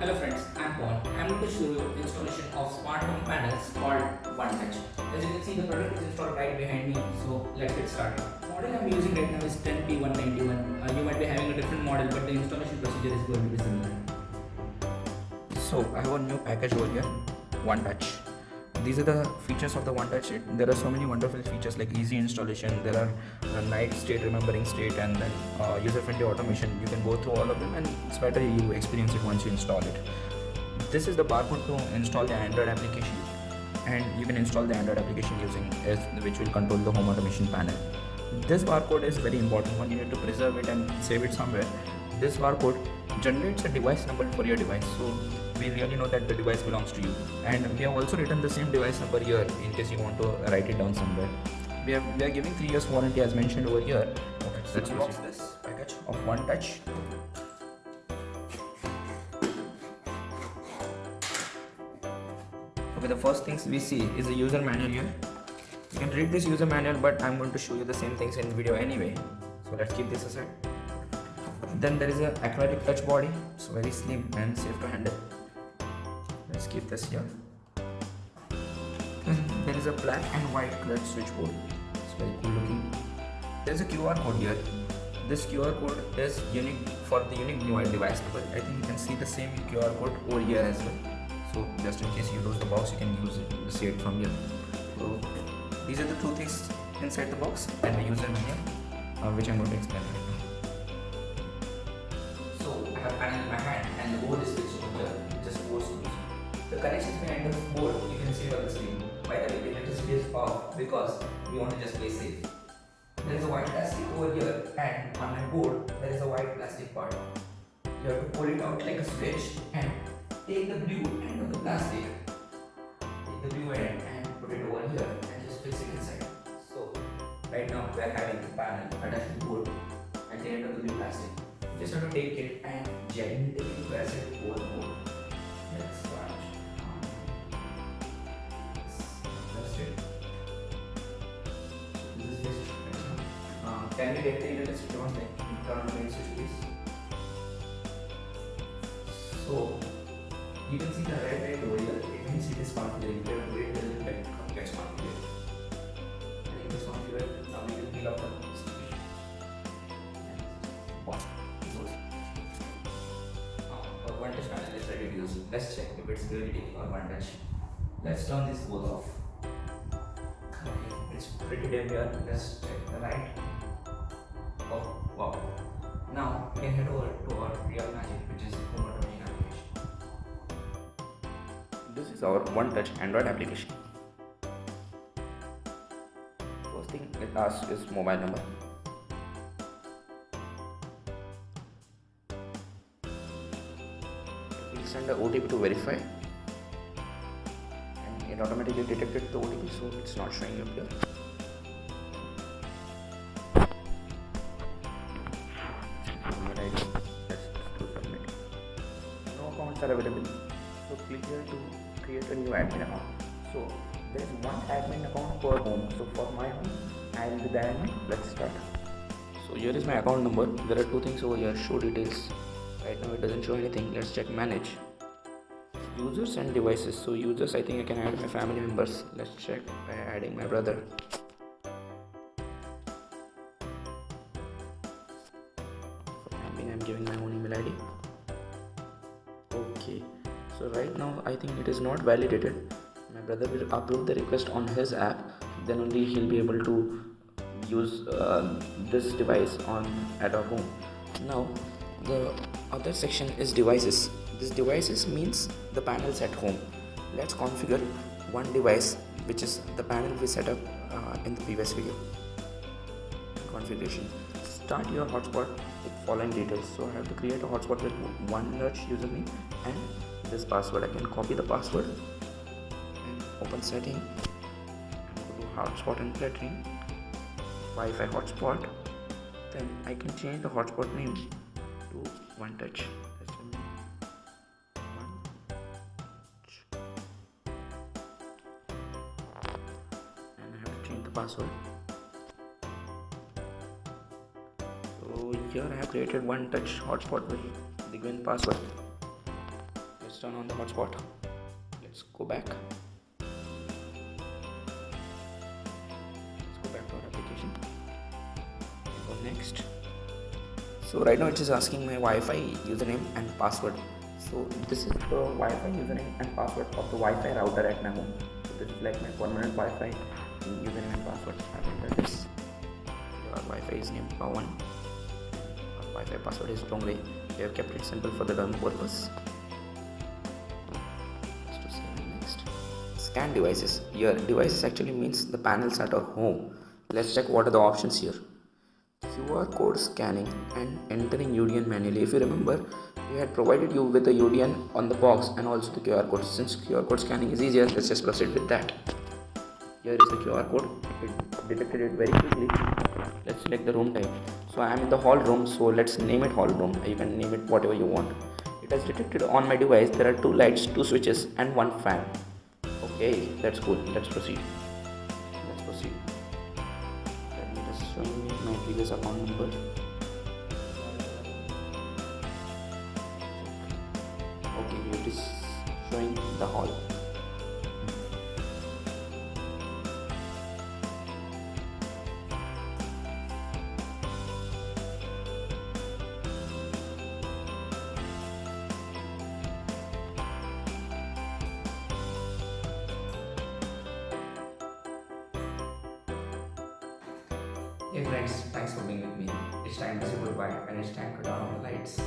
Hello friends, I'm Paul. I'm going to show you installation of smart home panels called OneTouch. As you can see, the product is installed right behind me. So let's get started. The model I'm using right now is 10P191. You might be having a different model, but the installation procedure is going to be similar. So I have a new package over here, OneTouch. These are the features of the OneTouch. There are so many wonderful features like easy installation. There are night state remembering state, and then user-friendly automation. You can go through all of them, and it's better you experience it once you install it. This is the barcode to install the Android application, and you can install the Android application using it, which will control the home automation panel. This barcode is very important one. You need to preserve it and save it somewhere. This barcode generates a device number for your device, so we really know that the device belongs to you. And we have also written the same device number here in case you want to write it down somewhere. We are giving 3 years warranty as mentioned over here. Okay, so let's unbox this package of OneTouch. Okay, the first things we see is the user manual here. You can read this user manual, but I'm going to show you the same things in video anyway. So let's keep this aside. Then there is a acrylic touch body. It's very slim and safe to handle. Let's keep this here. Then there is a black and white colored switchboard. It's very cool looking. There is a QR code here. This QR code is unique for the unique device number. I think you can see the same QR code over here as well. So just in case you lose the box, you can use it, see it from here. So these are the two things inside the box and the user manual, which I'm going to explain right now. So I have panel in my hand and the board is fixed over here, just 4 screws. The connections behind the board you can see on the screen. By the way, the electricity is off because we want to just play safe. There is a white plastic over here, and on my board there is a white plastic part. You have to pull it out like a switch and take the blue end of the plastic, take the blue end and put it over here and just fix it inside. So right now we are having the panel attached to the board at the end of the blue plastic. You just have to take it and gently press it over the board. Let's start. That's it. This is fixed right now. Can we get the electricity on? Turn on the main switch, please. So you can see the red light over here. It means it is configured. You have to wait till it gets configured. And it is configured. Now we will peel off the switch. Our OneTouch panel is ready to use. Let's check if it's really taking our OneTouch. Let's turn this both off. Okay, it's pretty dim here. Let's check the light. Oh wow! Now we can head over to our real magic, which is home automation application. This is our OneTouch Android application. First thing it asks is mobile number. We'll send the OTP to verify, and it automatically detected the OTP, so it's not showing up here. No accounts are available, so click here to create a new admin account. So there is one admin account per home. So for my home, I will be the admin. Let's start. So here is my account number. There are two things over here: show details. Right now it doesn't show anything. Let's check manage. Users and devices. So users, I think I can add my family members. Let's check by adding my brother. I'm giving my own email ID. Okay, so right now I think it is not validated. My brother will upload the request on his app, then only he'll be able to use this device at our home. Now the other section is devices. This devices means the panels at home. Let's configure one device, which is the panel we set up in the previous video. Configuration. Start your hotspot with following details. So I have to create a hotspot with OneTouch username and this password. I can copy the password and open setting, go to hotspot and filtering, Wi-Fi hotspot. Then I can change the hotspot name to OneTouch. And I have to change the password. So here I have created OneTouch hotspot with the given password. let's turn on the hotspot. Let's go back. Let's go back to our application. Go next. So right now it is asking my Wi-Fi username and password. So this is the Wi-Fi username and password of the Wi-Fi router at my home. So this is like my permanent Wi-Fi username and password. I will enter this. Your Wi-Fi is named Pawan. Our Wi-Fi password is Dongre. We have kept it simple for the demo purpose. Let's do save and next. Scan devices. Here devices actually means the panels at our home. Let's check what are the options here. QR code scanning and entering UDN manually. If you remember, we had provided you with the UDN on the box and also the QR code. Since QR code scanning is easier, let's just proceed with that. Here is the QR code. It detected it very quickly. Let's select the room type. So I am in the hall room, so let's name it hall room. You can name it whatever you want. It has detected on my device there are 2 lights, 2 switches and 1 fan. Okay, that's cool. Let's proceed. Let's proceed. Let me just show you my previous account number. Okay, it is showing the hall. Hey friends, thanks for being with me. It's time to say goodbye and it's time to turn on the lights.